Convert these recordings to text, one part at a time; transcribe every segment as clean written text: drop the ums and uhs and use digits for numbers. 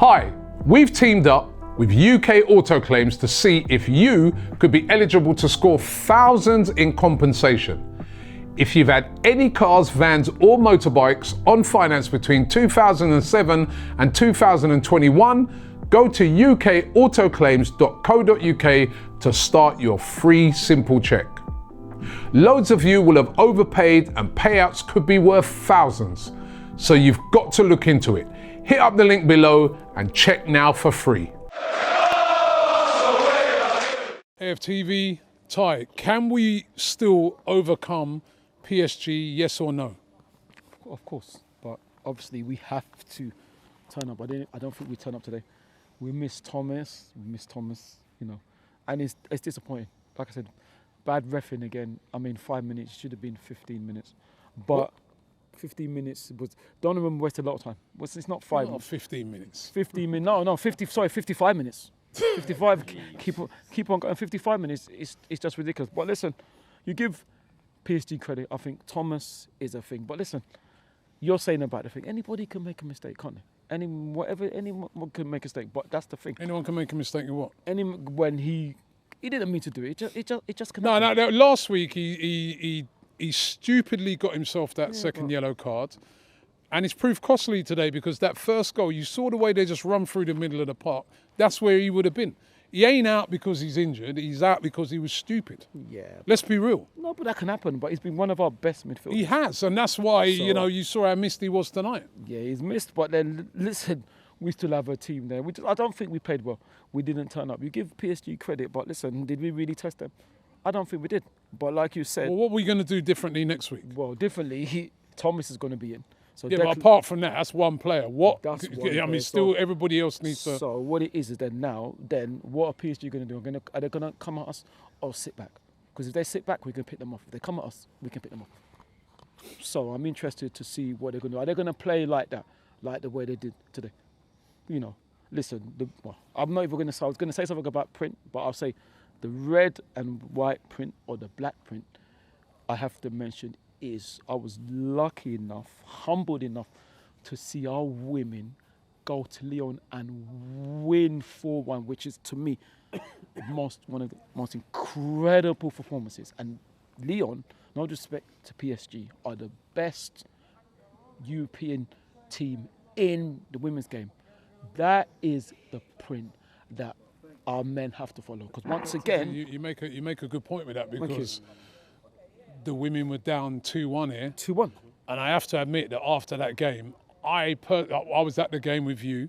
Hi, we've teamed up with UK Auto Claims to see if you could be eligible to score thousands in compensation. If you've had any cars, vans or motorbikes on finance between 2007 and 2021, go to ukautoclaims.co.uk to start your free simple check. Loads of you will have overpaid and payouts could be worth thousands, so you've got to look into it. Hit up the link below and check now for free. AFTV, Ty, can we still overcome PSG, yes or no? Of course, but obviously we have to turn up. I don't think we turn up today. We miss Thomas, you know, and it's disappointing. Like I said, bad reffing again. I mean, 5 minutes, should have been 15 minutes. But what? 15 minutes was, Donovan wasted a lot of time. It's not 5 minutes. 15 minutes. 15 minutes, no, 55 minutes. 55, keep on going. 55 minutes, it's just ridiculous. But listen, you give PSG credit. I think Thomas is a thing. But listen, you're saying about the thing. Anybody can make a mistake, can't they? Anyone can make a mistake. But that's the thing. Anyone can make a mistake in what? When he didn't mean to do it. It just cannot. No. Last week he stupidly got himself that second yellow card. And it's proved costly today because that first goal, you saw the way they just run through the middle of the park. That's where he would have been. He ain't out because he's injured. He's out because he was stupid. Yeah. Let's be real. No, but that can happen. But he's been one of our best midfielders. He has, and that's why, you saw how missed he was tonight. Yeah, he's missed. But then, listen, we still have a team there. I don't think we played well. We didn't turn up. You give PSG credit, but listen, did we really test them? I don't think we did. But like you said... Well, what are we going to do differently next week? Well, differently, Thomas is going to be in. So yeah, but apart from that, that's one player. That's still everybody else needs to... So what it is then what are PSG going to do? Are they going to come at us or sit back? Because if they sit back, we can pick them off. If they come at us, we can pick them off. So I'm interested to see what they're going to do. Are they going to play like that, like the way they did today? You know, listen, I'm not even going to say... I was going to say something about print, but I'll say the red and white print or the black print, I have to mention I was lucky enough, humbled enough to see our women go to Lyon and win 4-1, which is to me one of the most incredible performances. And Lyon, no disrespect to PSG, are the best European team in the women's game. That is the print that our men have to follow. Because once again, you make a good point with that, because the women were down 2-1 here. 2-1. And I have to admit that after that game, I was at the game with you.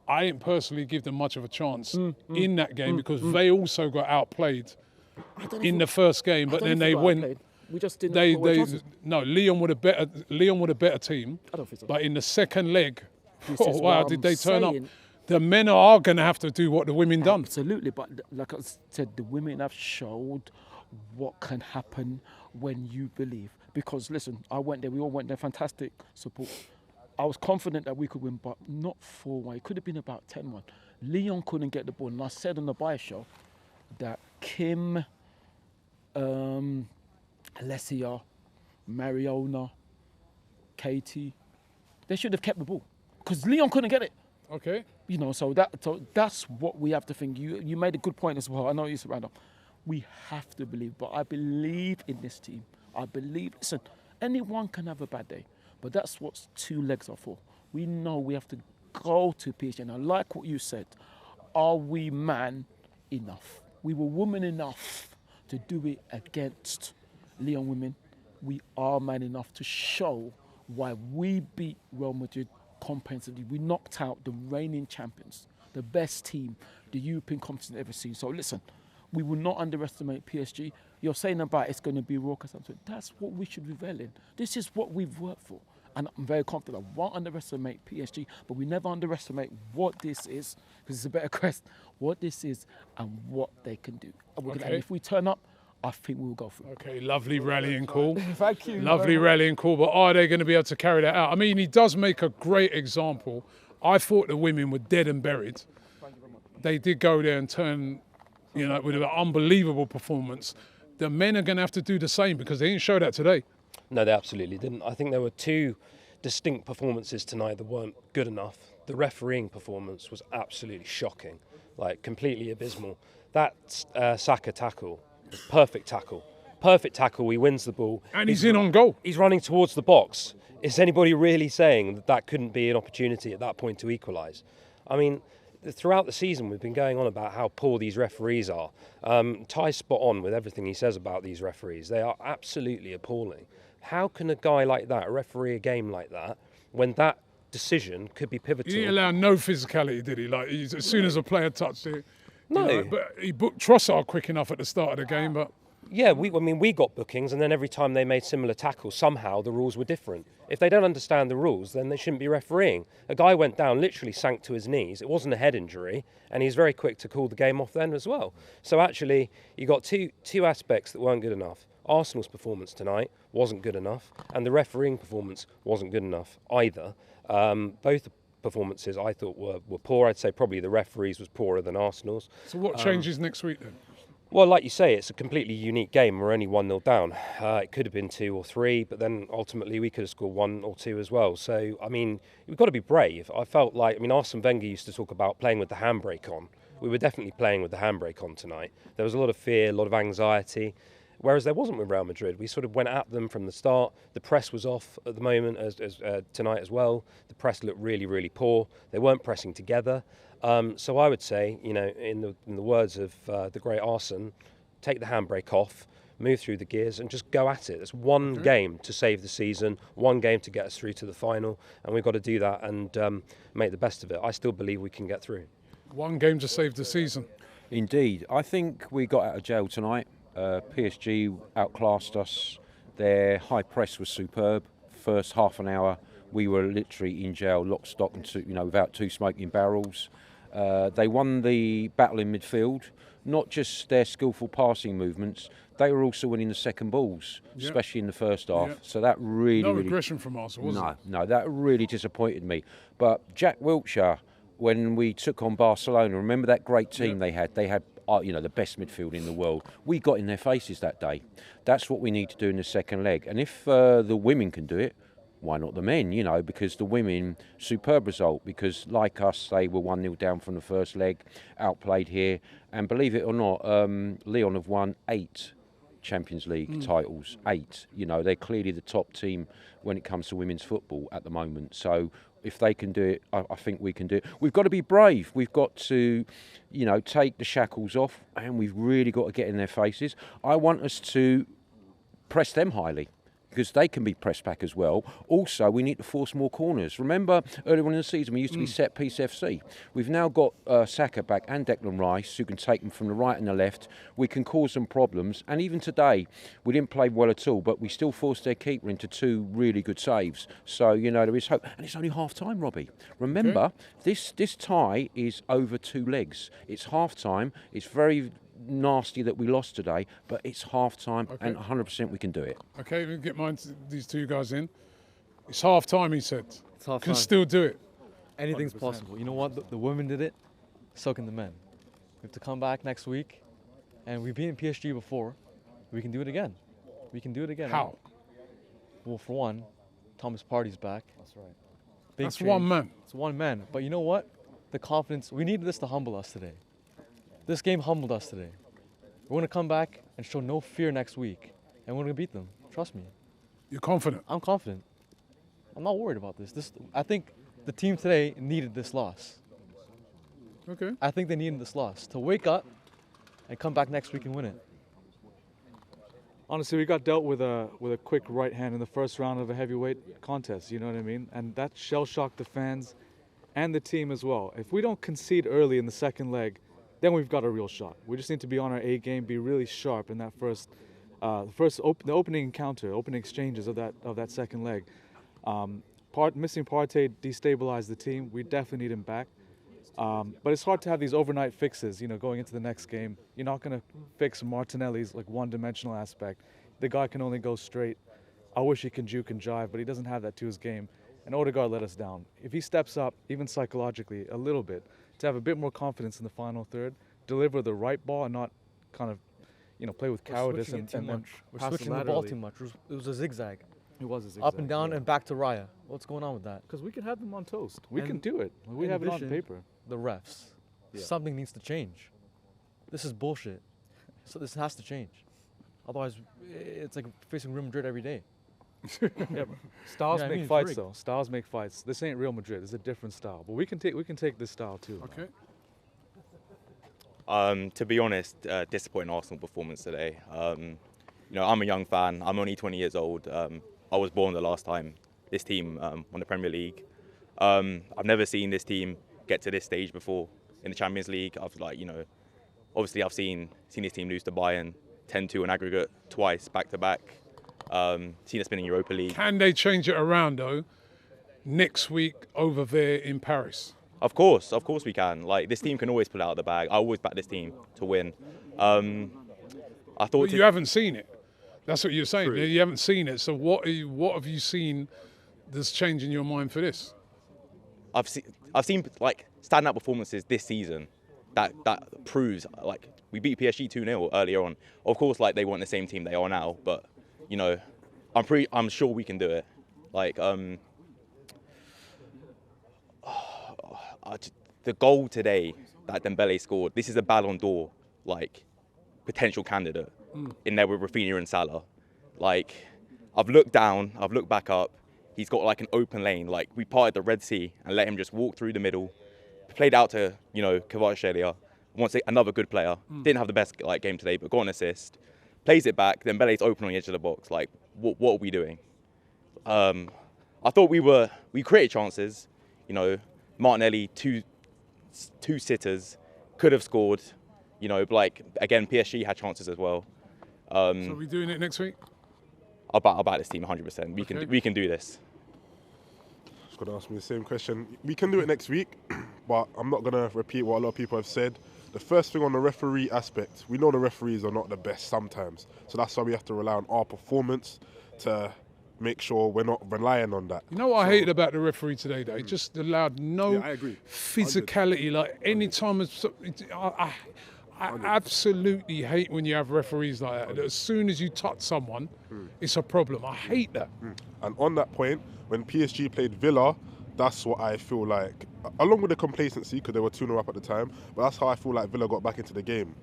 I didn't personally give them much of a chance in that game because they also got outplayed in the first game. But then they went. We just didn't. No, Lyon were a better team. I don't think so. But in the second leg, wow, did they turn up? The men are going to have to do what the women done. Absolutely, but like I said, the women have showed what can happen when you believe. Because listen, I went there, we all went there, fantastic support. I was confident that we could win, but not 4-1. It could have been about 10-1. Lyon couldn't get the ball, and I said on the Bias show that Kim, Alessia, Mariona, Katie, they should have kept the ball because Lyon couldn't get it. Okay. You know, so that's what we have to think. You made a good point as well. I know you said round up. We have to believe, but I believe in this team. I believe, listen, anyone can have a bad day, but that's what 2 legs are for. We know we have to go to PSG, and I like what you said. Are we man enough? We were woman enough to do it against Lyon women. We are man enough to show why we beat Real Madrid comprehensively. We knocked out the reigning champions, the best team the European competition ever seen. So listen, we will not underestimate PSG. You're saying about it's going to be raucous. That's what we should revel in. This is what we've worked for. And I'm very confident I won't underestimate PSG, but we never underestimate what this is, because it's a better quest, what this is and what they can do. And if we turn up, I think we will go through. Okay, lovely rallying call. Thank you. Lovely rallying call, but are they going to be able to carry that out? I mean, he does make a great example. I thought the women were dead and buried. They did go there and turn, with an unbelievable performance. The men are going to have to do the same because they didn't show that today. No, they absolutely didn't. I think there were 2 distinct performances tonight that weren't good enough. The refereeing performance was absolutely shocking, like completely abysmal. That Saka tackle was perfect tackle. Perfect tackle, he wins the ball. And he's in on goal. He's running towards the box. Is anybody really saying that that couldn't be an opportunity at that point to equalise? I mean, throughout the season we've been going on about how poor these referees are. Ty's spot on with everything he says about these referees. They are absolutely appalling. How can a guy like that referee a game like that when that decision could be pivotal? He didn't allow no physicality, did he? Like, as soon as a player touched it. No. But he booked Trossard quick enough at the start of the game, but... Yeah, we got bookings, and then every time they made similar tackles, somehow the rules were different. If they don't understand the rules, then they shouldn't be refereeing. A guy went down, literally sank to his knees. It wasn't a head injury, and he's very quick to call the game off then as well. So actually, you got two aspects that weren't good enough. Arsenal's performance tonight wasn't good enough, and the refereeing performance wasn't good enough either. Both performances I thought were poor. I'd say probably the referees was poorer than Arsenal's. So what changes next week then? Well, like you say, it's a completely unique game. We're only 1-0 down. It could have been 2 or 3, but then ultimately we could have scored 1 or 2 as well. So, I mean, we've got to be brave. I felt like, Arsene Wenger used to talk about playing with the handbrake on. We were definitely playing with the handbrake on tonight. There was a lot of fear, a lot of anxiety, whereas there wasn't with Real Madrid. We sort of went at them from the start. The press was off at the moment, as tonight as well. The press looked really, really poor. They weren't pressing together. So I would say, in the words of the great Arsene, take the handbrake off, move through the gears and just go at it. There's one game to save the season, one game to get us through to the final, and we've got to do that and make the best of it. I still believe we can get through. One game to save the season. Indeed. I think we got out of jail tonight. PSG outclassed us. Their high press was superb. First half an hour, we were literally in jail, lock, stock and two, without two smoking barrels. They won the battle in midfield, not just their skillful passing movements, they were also winning the second balls, especially in the first half. So that really... No aggression from Arsenal, was it? No, that really disappointed me. But Jack Wilshere, when we took on Barcelona, remember that great team they had? They had the best midfield in the world. We got in their faces that day. That's what we need to do in the second leg. And if the women can do it, why not the men, because the women, superb result, because like us, they were 1-0 down from the first leg, outplayed here. And believe it or not, Lyon have won 8 Champions League titles, 8. They're clearly the top team when it comes to women's football at the moment. So if they can do it, I think we can do it. We've got to be brave. We've got to, take the shackles off, and we've really got to get in their faces. I want us to press them highly, because they can be pressed back as well. Also, we need to force more corners. Remember, earlier on in the season, we used to be set-piece FC. We've now got Saka back and Declan Rice, who can take them from the right and the left. We can cause them problems. And even today, we didn't play well at all, but we still forced their keeper into 2 really good saves. So, there is hope. And it's only half-time, Robbie. Remember, this tie is over 2 legs. It's half-time. It's very nasty that we lost today, but it's half-time and 100% we can do it. Okay, let me get these two guys in. It's half-time, he said. It's half-time. Can still do it. Anything's 100%. possible. You know what? The women did it, so can the men. We have to come back next week, and we've beaten PSG before. We can do it again. We can do it again. How? Well, for one, Thomas Partey's back. That's right. That's one man. It's one man. But you know what? The confidence, we needed this to humble us today. This game humbled us today. We're going to come back and show no fear next week, and we're going to beat them. Trust me. You're confident? I'm confident. I'm not worried about this. I think the team today needed this loss. Okay. I think they needed this loss to wake up and come back next week and win it. Honestly, we got dealt with a quick right hand in the first round of a heavyweight contest, you know what I mean? And that shell-shocked the fans and the team as well. If we don't concede early in the second leg, then we've got a real shot. We just need to be on our A game, be really sharp in that the opening encounter, opening exchanges of that second leg. Missing Partey destabilized the team. We definitely need him back. But it's hard to have these overnight fixes, going into the next game. You're not going to fix Martinelli's one-dimensional aspect. The guy can only go straight. I wish he can juke and jive, but he doesn't have that to his game. And Odegaard let us down. If he steps up, even psychologically, a little bit, to have a bit more confidence in the final third, deliver the right ball and not kind of, play with cowardice and We're pass switching the ball too much. It was a zigzag. It was a zigzag. Up and down and back to Raya. What's going on with that? Because we can have them on toast. We And can do it. We in have it on addition, paper. The refs. Yeah. Something needs to change. This is bullshit. So this has to change. Otherwise, it's like facing Real Madrid every day. Yeah, but styles Yeah, I make mean, fights freak. though. Styles make fights. This ain't Real Madrid. It's a different style. But we can take this style too. Okay. To be honest, disappointing Arsenal performance today. I'm a young fan. I'm only 20 years old. I was born the last time this team won the Premier League. I've never seen this team get to this stage before in the Champions League. Obviously I've seen this team lose to Bayern 10-2 in aggregate twice back to back. Seen us win in Europa League. Can they change it around though next week over there in Paris? Of course we can. Like, this team can always pull it out of the bag. I always back this team to win. I thought But you haven't seen it. That's what you're saying. True. You haven't seen it. So what have you seen that's changing your mind for this? I've seen like standout performances this season that proves, like, we beat PSG 2-0 earlier on. Of course, like, they weren't the same team they are now, but I'm sure we can do it. Like, the goal today that Dembele scored, this is a Ballon d'Or, like, potential candidate in there with Rafinha and Salah. Like, I've looked down, I've looked back up. He's got like an open lane. Like, we parted the Red Sea and let him just walk through the middle. Played out to, Kvaratskhelia. Once another good player. Didn't have the best game today, but got an assist. Plays it back. Then Dembele's open on the edge of the box. Like, what are we doing? I thought we created chances. Martinelli, two sitters, could have scored. Like, again, PSG had chances as well. So are we doing it next week? I'll back this team 100%. We can do this. Just gonna ask me the same question. We can do it next week, but I'm not gonna repeat what a lot of people have said. The first thing on the referee aspect, we know the referees are not the best sometimes, so that's why we have to rely on our performance to make sure we're not relying on that. You know what I hated about the referee today, though? He just allowed no I agree. physicality. Like, any time, I absolutely hate when you have referees like that. As soon as you touch someone, it's a problem. I hate that. And on that point, when PSG played Villa, that's what I feel like, along with the complacency, because they were 2-0 up at the time, but that's how I feel like Villa got back into the game.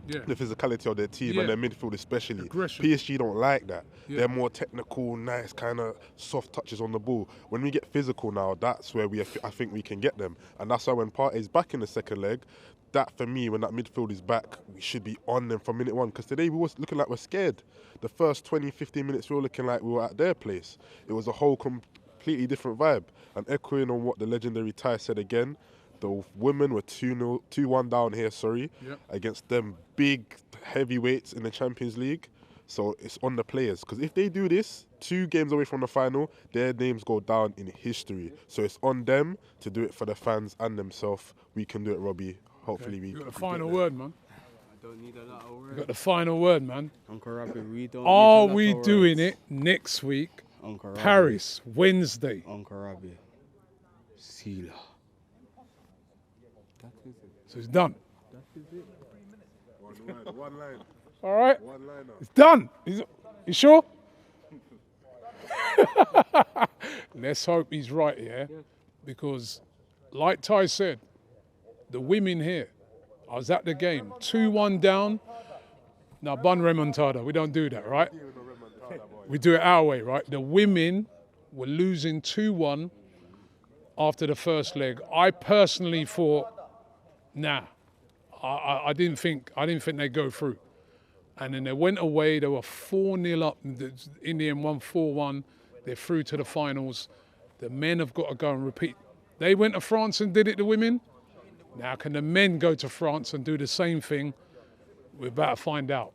Yeah. The physicality of their team and their midfield especially. Aggression. PSG don't like that. Yeah. They're more technical, nice, kind of soft touches on the ball. When we get physical now, that's where I think we can get them. And that's why when Partey's back in the second leg, that for me, when that midfield is back, we should be on them from minute one. Because today we was looking like we're scared. The first 20, 15 minutes we were looking like we were at their place. It was a whole completely different vibe. And echoing on what the legendary Ty said again, the women were 2-1 down here, against them big heavyweights in the Champions League. So it's on the players. Because if they do this, 2 games away from the final, their names go down in history. So it's on them to do it for the fans and themselves. We can do it, Robbie. Hopefully we You got the we final get there. word, man. I don't need a lot of You words. got the final word, man. Uncle Robbie, we don't Are need a lot we of doing words. it next week? Uncle Robbie. Paris, Wednesday. Uncle Robbie. Sila. That is it. So it's done. One line. All right? One liner. It's done. You sure? Let's hope he's right, yeah? Because, like Ty said, the women here, I was at the game, 2-1 down. Now, bun remontada, we don't do that, right? We do it our way, right? The women were losing 2-1 after the first leg. I personally thought, nah, I didn't think they'd go through. And then they went away, they were 4-0 up, in the end won 4-1, they're through to the finals. The men have got to go and repeat. They went to France and did it, the women. Now can the men go to France and do the same thing? We're about to find out.